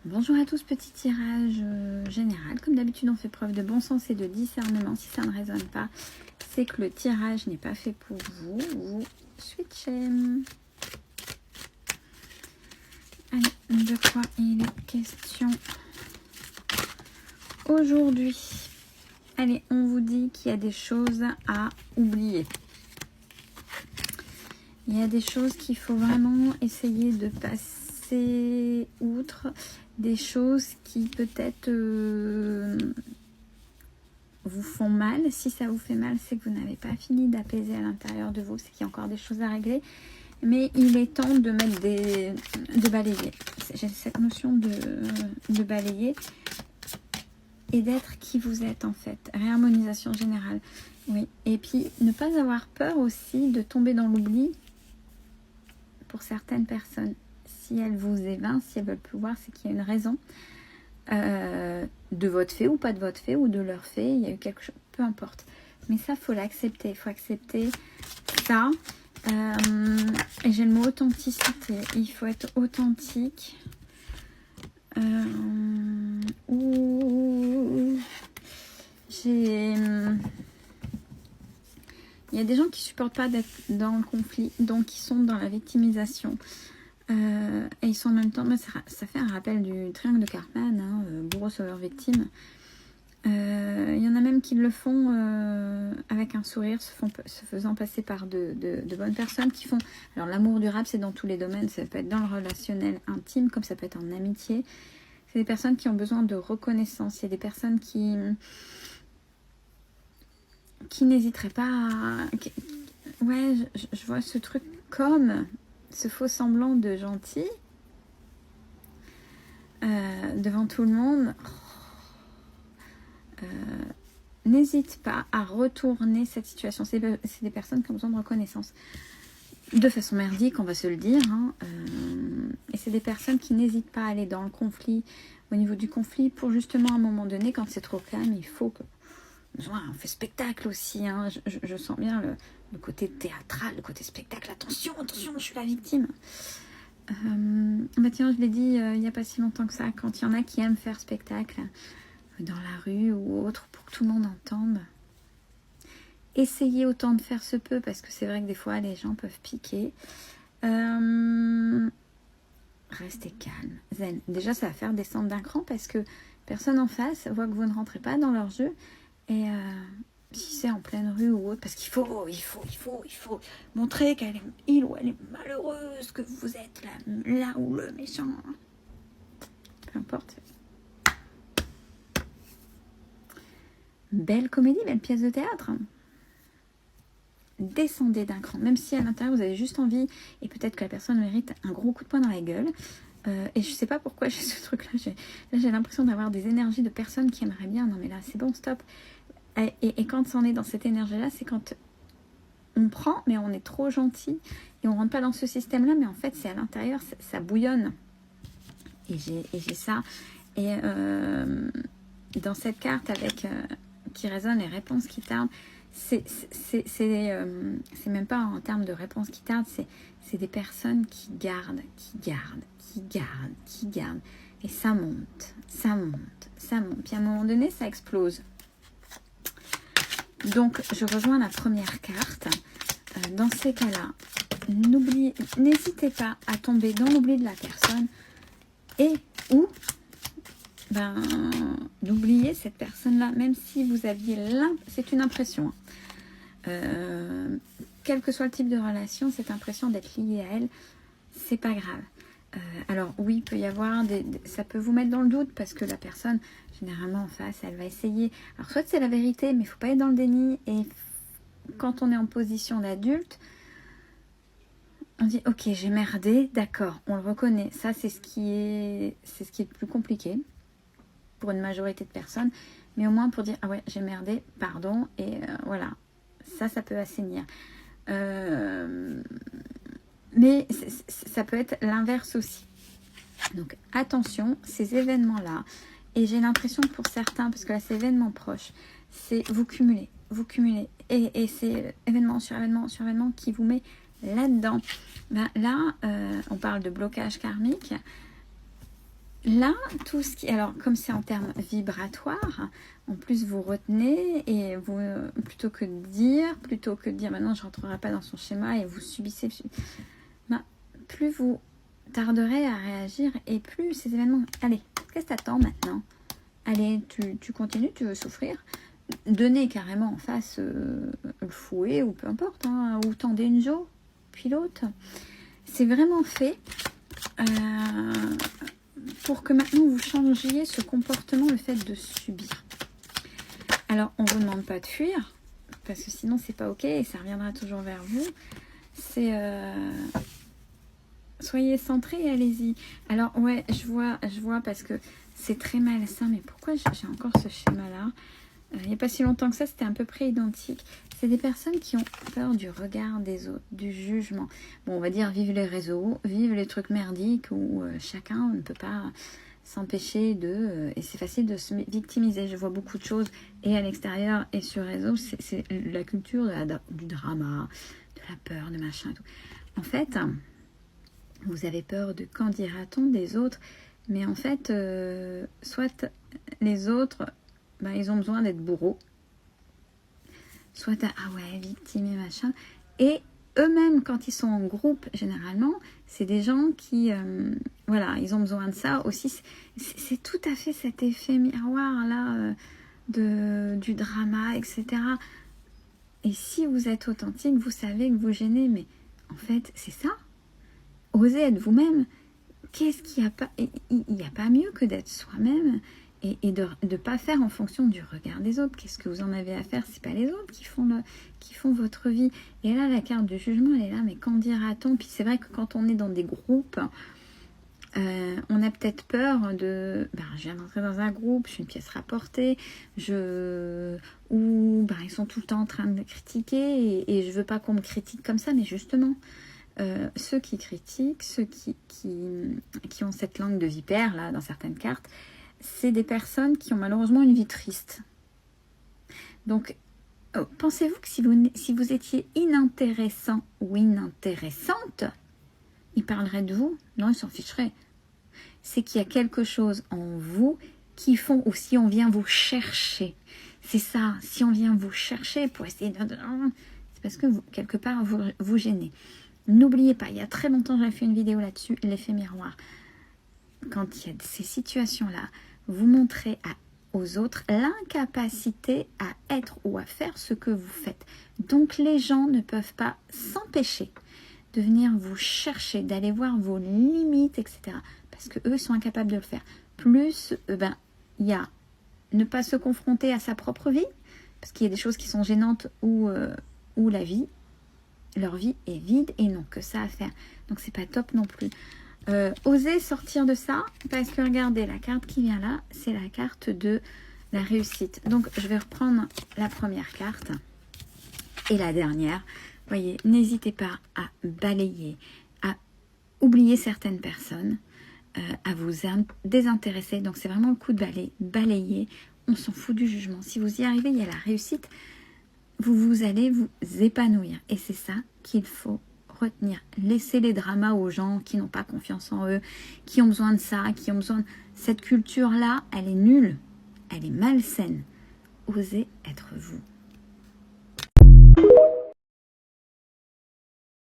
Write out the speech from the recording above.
Bonjour à tous, petit tirage général. Comme d'habitude, on fait preuve de bon sens et de discernement. Si ça ne résonne pas, c'est que le tirage n'est pas fait pour vous. Vous switchez. Allez, de quoi il est question aujourd'hui? Allez, on vous dit qu'il y a des choses à oublier. Il y a des choses qu'il faut vraiment essayer de passer outre. Des choses qui peut-être vous font mal. Si ça vous fait mal, c'est que vous n'avez pas fini d'apaiser à l'intérieur de vous, c'est qu'il y a encore des choses à régler. Mais il est temps de mettre de balayer. J'ai cette notion de balayer et d'être qui vous êtes en fait. Réharmonisation générale. Oui. Et puis ne pas avoir peur aussi de tomber dans l'oubli pour certaines personnes. Si elles vous évincent, si elles veulent plus voir, c'est qu'il y a une raison de votre fait ou pas de votre fait ou de leur fait. Il y a eu quelque chose, peu importe. Mais ça, il faut l'accepter. Il faut accepter ça. Et j'ai le mot authenticité. Il faut être authentique. Il y a des gens qui ne supportent pas d'être dans le conflit, donc ils sont dans la victimisation. Et ils sont en même temps, ça fait un rappel du triangle de Karpman, hein, bourreau, sauveur, victime. Il y en a même qui le font avec un sourire, se faisant passer par de bonnes personnes qui font... Alors l'amour durable, c'est dans tous les domaines, ça peut être dans le relationnel intime, comme ça peut être en amitié. C'est des personnes qui ont besoin de reconnaissance. Il y a des personnes qui n'hésiteraient pas à... Ouais, je vois ce truc comme ce faux semblant de gentil devant tout le monde. N'hésite pas à retourner cette situation. C'est des personnes qui ont besoin de reconnaissance. De façon merdique, on va se le dire. Hein, et c'est des personnes qui n'hésitent pas à aller dans le conflit, au niveau du conflit, pour justement à un moment donné, quand c'est trop calme, il faut que... On fait spectacle aussi. Hein, je sens bien le côté théâtral, le côté spectacle. Attention, attention, je suis la victime. Bah tiens, je l'ai dit il n'y a pas si longtemps que ça. Quand il y en a qui aiment faire spectacle dans la rue ou autre pour que tout le monde entende, essayez autant de faire ce peu, parce que c'est vrai que des fois les gens peuvent piquer. Restez calme, zen. Déjà, ça va faire descendre d'un cran parce que personne en face voit que vous ne rentrez pas dans leur jeu. Et si c'est en pleine rue ou autre, parce qu'il faut montrer il ou elle est malheureuse, que vous êtes là où le méchant. Peu importe. Belle comédie, belle pièce de théâtre. Descendez d'un cran, même si à l'intérieur vous avez juste envie, et peut-être que la personne mérite un gros coup de poing dans la gueule. Et je sais pas pourquoi j'ai ce truc là, j'ai l'impression d'avoir des énergies de personnes qui aimeraient bien. Non mais là c'est bon, stop. Et quand on est dans cette énergie là, c'est quand on prend mais on est trop gentil et on rentre pas dans ce système là, mais en fait c'est à l'intérieur, ça bouillonne. Et j'ai ça. Et dans cette carte avec qui résonne, les réponses qui tardent, c'est même pas en termes de réponses qui tardent, c'est des personnes qui gardent. Et ça monte. Puis à un moment donné, ça explose. Donc, je rejoins la première carte. Dans ces cas-là, n'hésitez pas à tomber dans l'oubli de la personne ou d'oublier cette personne-là, même si vous aviez c'est une impression. Quel que soit le type de relation, cette impression d'être lié à elle, c'est pas grave. Alors oui, il peut y avoir ça peut vous mettre dans le doute parce que la personne, généralement en face, elle va essayer. Alors soit c'est la vérité, mais il faut pas être dans le déni. Et quand on est en position d'adulte, on dit ok, j'ai merdé, d'accord, on le reconnaît. Ça c'est ce qui est le plus compliqué pour une majorité de personnes, mais au moins pour dire ah ouais, j'ai merdé, pardon, et voilà, ça peut assainir. Mais ça peut être l'inverse aussi. Donc attention, ces événements-là, et j'ai l'impression que pour certains, parce que là c'est événements proches, c'est vous cumulez, et c'est événement sur événement qui vous met là-dedans. Là, on parle de blocage karmique. là, tout ce qui... Alors, comme c'est en termes vibratoires, en plus vous retenez et vous, plutôt que de dire, maintenant je ne rentrerai pas dans son schéma et vous subissez, ben, plus vous tarderez à réagir et plus ces événements... Allez, qu'est-ce que t'attends maintenant? Allez, tu continues, tu veux souffrir? Donnez carrément en face le fouet ou peu importe, hein, ou tendez une joue, puis l'autre. C'est vraiment fait pour que maintenant vous changiez ce comportement, le fait de subir. Alors, on ne vous demande pas de fuir, parce que sinon c'est pas ok et ça reviendra toujours vers vous. C'est soyez centrés et allez-y. Alors ouais, je vois parce que c'est très malsain, mais pourquoi j'ai encore ce schéma-là? Il n'y a pas si longtemps que ça, c'était à peu près identique. C'est des personnes qui ont peur du regard des autres, du jugement. Bon, on va dire, vive les réseaux, vive les trucs merdiques où chacun ne peut pas s'empêcher de... et c'est facile de se victimiser. Je vois beaucoup de choses, et à l'extérieur, et sur réseau, c'est la culture du drama, de la peur, de machin et tout. En fait, vous avez peur de quand dira-t-on des autres, mais en fait, soit les autres... Ben, ils ont besoin d'être bourreaux, soit ah ouais, victime et machin, et eux-mêmes quand ils sont en groupe, généralement, c'est des gens qui, voilà, ils ont besoin de ça aussi, c'est tout à fait cet effet miroir là, du drama, etc. Et si vous êtes authentique, vous savez que vous gênez, mais en fait, c'est ça, osez être vous-même. Qu'est-ce qu'il n'y a pas, il n'y a pas mieux que d'être soi-même. Et de ne pas faire en fonction du regard des autres. Qu'est-ce que vous en avez à faire? C'est pas les autres qui font votre vie. Et là, la carte de jugement, elle est là, mais qu'en dira-t-on? Puis c'est vrai que quand on est dans des groupes, on a peut-être peur de... je viens d'entrer dans un groupe, je suis une pièce rapportée, ou ils sont tout le temps en train de me critiquer, et je veux pas qu'on me critique comme ça, mais justement... ceux qui critiquent, ceux qui ont cette langue de vipère, là, dans certaines cartes, c'est des personnes qui ont malheureusement une vie triste. Donc, pensez-vous que si vous étiez inintéressant ou inintéressante, ils parleraient de vous? Non, ils s'en ficheraient. C'est qu'il y a quelque chose en vous qui font, ou si on vient vous chercher. C'est ça, si on vient vous chercher pour essayer de... C'est parce que quelque part, vous gênez. N'oubliez pas, il y a très longtemps, j'avais fait une vidéo là-dessus, l'effet miroir. Quand il y a ces situations-là, vous montrez aux autres l'incapacité à être ou à faire ce que vous faites. Donc les gens ne peuvent pas s'empêcher de venir vous chercher, d'aller voir vos limites, etc. Parce qu'eux sont incapables de le faire. Plus, il y a ne pas se confronter à sa propre vie, parce qu'il y a des choses qui sont gênantes où leur vie est vide et ils n'ont que ça à faire. Donc c'est pas top non plus. Osez sortir de ça, parce que regardez, la carte qui vient là, c'est la carte de la réussite. Donc je vais reprendre la première carte et la dernière. Voyez, n'hésitez pas à balayer, à oublier certaines personnes, à vous désintéresser. Donc c'est vraiment le coup de balayer. On s'en fout du jugement. Si vous y arrivez, il y a la réussite. Vous allez vous épanouir. Et c'est ça qu'il faut retenir. Laissez les dramas aux gens qui n'ont pas confiance en eux, qui ont besoin de ça, qui ont besoin de... Cette culture-là, elle est nulle. Elle est malsaine. Osez être vous.